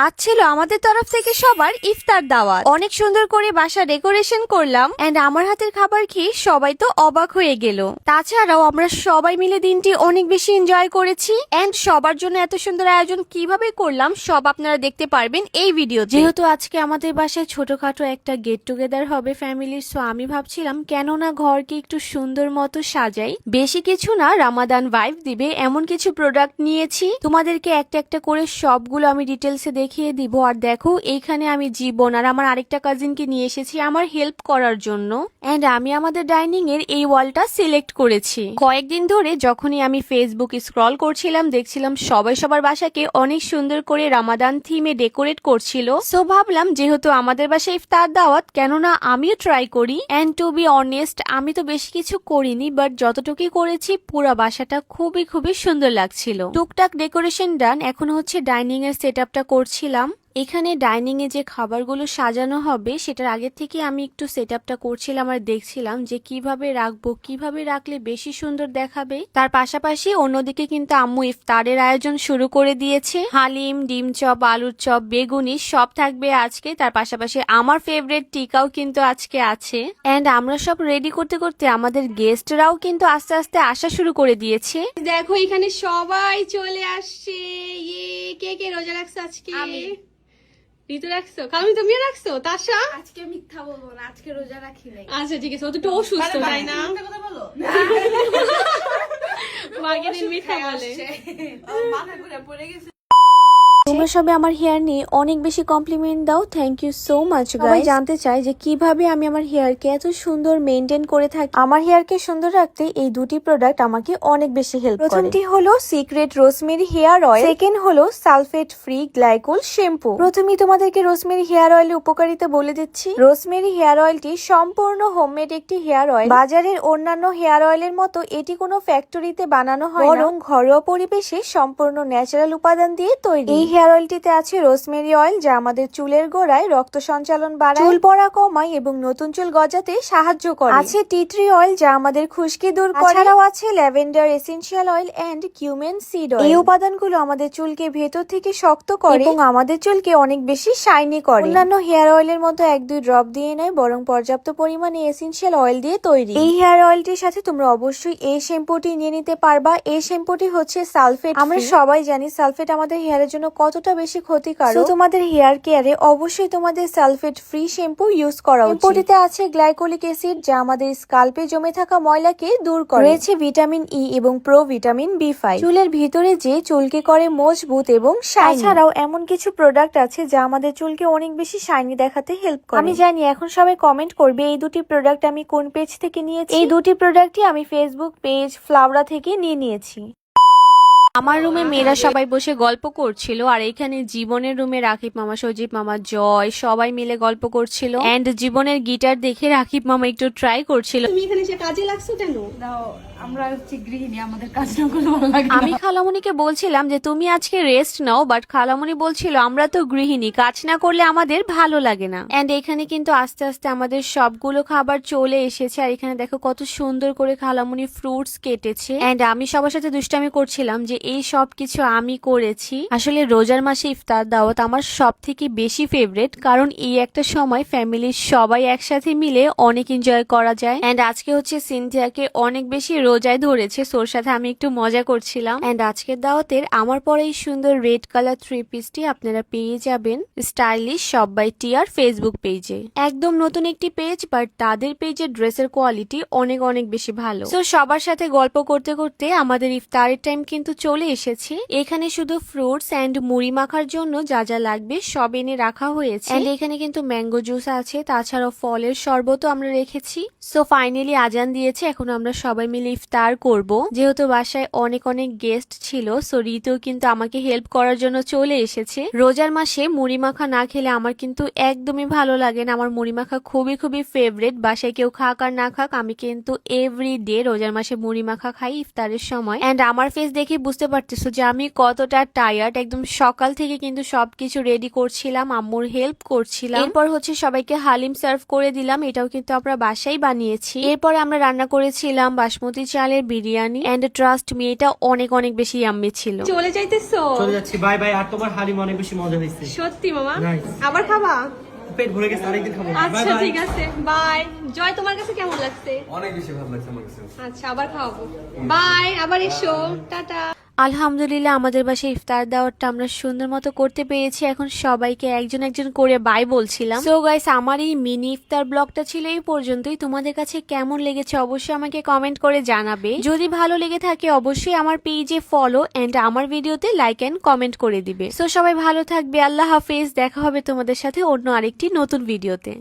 আজ ছিল আমাদের তরফ থেকে সবার ইফতার দাওয়াত। অনেক সুন্দর করে বাসা ডেকোরেশন করলাম এন্ড আমার হাতের খাবার খেয়ে সবাই তো অবাক হয়ে গেল। তাছাড়াও আমরা সবাই মিলে দিনটি অনেক বেশি এনজয় করেছি এন্ড সবার জন্য এত সুন্দর আয়োজন কিভাবে করলাম সব আপনারা দেখতে পারবেন এই ভিডিও। যেহেতু আজকে আমাদের বাসায় ছোটখাটো একটা গেট টুগেদার হবে ফ্যামিলির, সো আমি ভাবছিলাম কেন না ঘরকে একটু সুন্দর মতো সাজাই। বেশি কিছু না, রামাদান ভাইব দিবে এমন কিছু প্রোডাক্ট নিয়েছি। তোমাদেরকে একটা একটা করে সবগুলো আমি ডিটেলসে দেখিয়ে দিব। আর দেখো এইখানে আমি জীবন আর আমার আরেকটা কাজিনকে নিয়ে এসেছি আমার হেল্প করার জন্য এন্ড আমি আমাদের ডাইনিং এর এই ওয়ালটা সিলেক্ট করেছি। কয়েকদিন ধরে যখনই আমি ফেসবুক স্ক্রল করছিলাম দেখছিলাম সবাই সবার বাসাকে অনেক সুন্দর করে রামাদান থিমে ডেকোরেট করছিল, সো ভাবলাম যেহেতু আমাদের বাসায় ইফতার দাওয়াত কেননা আমিও ট্রাই করি। এন্ড টু বি অনেস্ট আমি তো বেশি কিছু করিনি, বাট যতটুকুই করেছি পুরো বাসাটা খুবই সুন্দর লাগছিল। টুকটাক ডেকোরেশন ডান, এখন হচ্ছে ডাইনিং এর সেটআপটা করছিলাম। এখানে ডাইনিং এ যে খাবারগুলো সাজানো হবে সেটার আগে থেকে আমি একটু সেটআপটা করছিলাম আর দেখছিলাম যে কিভাবে রাখবো, কিভাবে রাখলে বেশি সুন্দর দেখাবে। তার পাশাপাশি অন্যদিকে কিন্তু আম্মু ইফতারের আয়োজন শুরু করে দিয়েছে। হালিম, ডিম চপ, আলুর চপ, বেগুনি সব থাকবে আজকে। তার পাশাপাশি আমার ফেভারিট টিকাও কিন্তু আজকে আছে। এন্ড আমরা সব রেডি করতে করতে আমাদের গেস্টরাও কিন্তু আস্তে আস্তে আসা শুরু করে দিয়েছে। দেখো এখানে সবাই চলে আসছে। ইয়ে, কে কে রোজা রাখছো আজকে? ঋতু রাখছো, কালমি তুমিও রাখছো, তাশা? আজকে মিথ্যা বলবো না, আজকে রোজা রাখি নাই। আচ্ছা ঠিক আছে, ও তো একটু অসুস্থ তাই না? কথা বলো। মাকে দিন মিথ্যা বলে। মাথা ঘুরে পড়ে গেছে। তোমরা সবাই আমার হেয়ার নিয়ে অনেক বেশি কমপ্লিমেন্ট দাও, thank you so much guys. সবাই জানতে চাই যে কিভাবে আমি আমার হেয়ারকে এত সুন্দর মেইনটেইন করে থাকি। আমার হেয়ারকে সুন্দর রাখতে এই দুটি প্রোডাক্ট আমাকে অনেক বেশি হেল্প করে। প্রথমটি হলো secret rosemary hair oil, second হলো সালফেট ফ্রি গ্লাইকোল শ্যাম্পু। প্রথমেই তোমাদেরকে রোজমেরি হেয়ার অয়েলের উপকারিতা বলে দিচ্ছি। রোজমেরি হেয়ার অয়েলটি সম্পূর্ণ হোমমেড একটি হেয়ার অয়েল। বাজারের অন্যান্য হেয়ার অয়েলের মতো এটি কোনো ফ্যাক্টরিতে বানানো হয় না, বরং ঘরোয়া পরিবেশে সম্পূর্ণ ন্যাচারাল উপাদান দিয়ে তৈরি। এই হেয়ার অয়েলটিতে আছে রোজমেরি অয়েল যা আমাদের চুলের গোড়ায় রক্ত সঞ্চালন বাড়ায়, চুল পড়া কমায় এবং নতুন চুল গজাতে সাহায্য করে। আছে টি ট্রি অয়েল যা আমাদের খুশকি দূর করে। এছাড়াও আছে lavender essential oil and cumin seed oil. এই উপাদানগুলো আমাদের চুলকে ভেতর থেকে শক্ত করে এবং আমাদের চুলকে অনেক বেশি শাইনি করে। অন্যান্য হেয়ার অয়েলের মতো এক দুই ড্রপ দিয়ে নয়, বরং পর্যাপ্ত পরিমাণে এসেনশিয়াল অয়েল দিয়ে তৈরি। এই হেয়ার অয়েলটির সাথে তোমরা অবশ্যই এই শ্যাম্পুটি নিয়ে নিতে পারবা। এই শ্যাম্পুটি হচ্ছে সালফেট। আমরা সবাই জানি সালফেট আমাদের হেয়ারের জন্য কতটা বেশি ক্ষতিকারক। তোমাদের হেয়ার কেয়ারে অবশ্যই তোমাদের সালফেট ফ্রি শ্যাম্পু ইউজ করা উচিত। শ্যাম্পুটিতে আছে গ্লাইকোলিক অ্যাসিড যা আমাদের স্কাল্পে জমে থাকা ময়লাকে দূর করে। রয়েছে ভিটামিন ই এবং প্রো ভিটামিন বি5, চুলের ভিতরে যে চুলকে করে মজবুত এবং শাইনি। এছাড়াও এমন কিছু প্রোডাক্ট আছে যা আমাদের চুলকে অনেক বেশি শাইনি দেখাতে হেল্প করে। আমি জানি এখন সবাই কমেন্ট করবে এই দুটি প্রোডাক্ট আমি কোন পেজ থেকে নিয়েছি। এই দুটি প্রোডাক্টই আমি ফেসবুক পেজ ফ্লাওরা থেকে নিয়েছি। আমার রুমে মেয়েরা সবাই বসে গল্প করছিল আর এখানে জীবনের রুমে রাকিব মামা, সজীব মামা, জয় সবাই মিলে গল্প করছিল এন্ড জীবনের গিটার দেখে রাকিব মামা একটু ট্রাই করছিল। তুমি এখানে এসে কাজে লাগছো কেন? দাও, আমরা হচ্ছে গৃহিণী, আমাদের কাজ না করলে ভালো লাগে না। আমি খালামণিকে বলছিলাম যে তুমি আজকে রেস্ট নাও, বাট খালামণি বলছিল আমরা তো গৃহিণী, কাজ না করলে আমাদের ভালো লাগে না। এন্ড এখানে কিন্তু আস্তে আস্তে আমাদের সবগুলো খাবার চলে এসেছে আর এখানে দেখো কত সুন্দর করে খালামণি ফ্রুটস কেটেছে এন্ড আমি সবার সাথে দুষ্টামি করছিলাম যে এই সব কিছু আমি করেছি। আসলে রোজার মাসে ইফতার দাওয়াত আমার সব থেকে বেশি ফেভারিট, কারণ এই একটা সময় ফ্যামিলির সবাই একসাথে মিলে অনেক এনজয় করা যায়। এন্ড আজকে হচ্ছে সিনথিয়াকে অনেক বেশি রোজায় ধরেছে, ওর সাথে আমি একটু মজা করছিলাম। এন্ড আজকের দাওয়াতের আমার পরে এই সুন্দর রেড কালার থ্রি পিসটি আপনারা পেয়ে যাবেন স্টাইলিশ শপ বাই টিয়ার ফেসবুক পেজে। একদম নতুন একটি পেজ, বাট তাদের পেজের ড্রেসের কোয়ালিটি অনেক বেশি ভালো। তো সবার সাথে গল্প করতে করতে আমাদের ইফতারের টাইম কিন্তু চলে এসেছে। এখানে শুধু ফ্রুটস এন্ড মুড়ি মাখার জন্য যা যা লাগবে সব এনে রাখা হয়েছে। এন্ড এখানে কিন্তু ম্যাঙ্গো জুস আছে, তাছাড়াও ফলের শরবতও আমরা রেখেছি। সো ফাইনালি আজান দিয়েছে, এখন আমরা সবাই মিলে ইফতার করব। যেহেতু বাসায় অনেক গেস্ট ছিল, সো ঋতু কিন্তু আমাকে হেল্প করার জন্য চলে এসেছে। রোজার মাসে মুড়ি মাখা না খেলে আমার কিন্তু একদমই ভালো লাগে না। আমার মুড়ি মাখা খুবই ফেভারিট। বাসায় কেউ খাক আর না খাক আমি কিন্তু এভরি ডে রোজার মাসে মুড়ি মাখা খাই ইফতারের সময়। এন্ড আমার ফেস দেখে বুঝতে পারতেছো যে আমি কতটা টায়ার্ড। একদম সকাল থেকে কিন্তু সবকিছু রেডি করছিলাম, আম্মুর হেল্প করছিলাম। এরপর হচ্ছে সবাইকে হালিম সার্ভ করে দিলাম, এটাও কিন্তু আমরা বাসায় বানিয়েছি। এরপর আমরা রান্না করেছিলাম বাসমতি চালের বিরিয়ানি এন্ড ট্রাস্ট মি এটা অনেক অনেক বেশি ইয়াম্মি ছিল। চলে যাইতেছো? চলে যাচ্ছি, বাই বাই। আর তোমার হালিম অনেক বেশি মজা হয়েছে। সত্যি মামা? Nice. আবার খাবা? পেট ভরে গেছে, আরেকদিন খাবো। বাই আচ্ছা বাই। ঠিক আছে, বাই। জয় তোমার কাছে কেমন লাগছে? অনেক বেশি ভালো লাগছে আমার কাছে। আচ্ছা আবার খাওয়াবো, বাই। আবার এসো, টাটা। আলহামদুলিল্লাহ আমাদের বাসায় ইফতার দাওয়াতটা আমরা সুন্দর মতো করতে পেরেছি। এখন সবাইকে একজন একজন করে বাই বলছিলাম। সো গাইস, আমার এই মিনি ইফতার ব্লগটা ছিল এই পর্যন্তই। তোমাদের কাছে কেমন লেগেছে অবশ্যই আমাকে কমেন্ট করে জানাবে। যদি ভালো লেগে থাকে অবশ্যই আমার পেজে ফলো এন্ড আমার ভিডিওতে লাইক এন্ড কমেন্ট করে দিবে। সো সবাই ভালো থাকবে, আল্লাহ হাফেজ। দেখা হবে তোমাদের সাথে অন্য আরেকটি নতুন ভিডিওতে।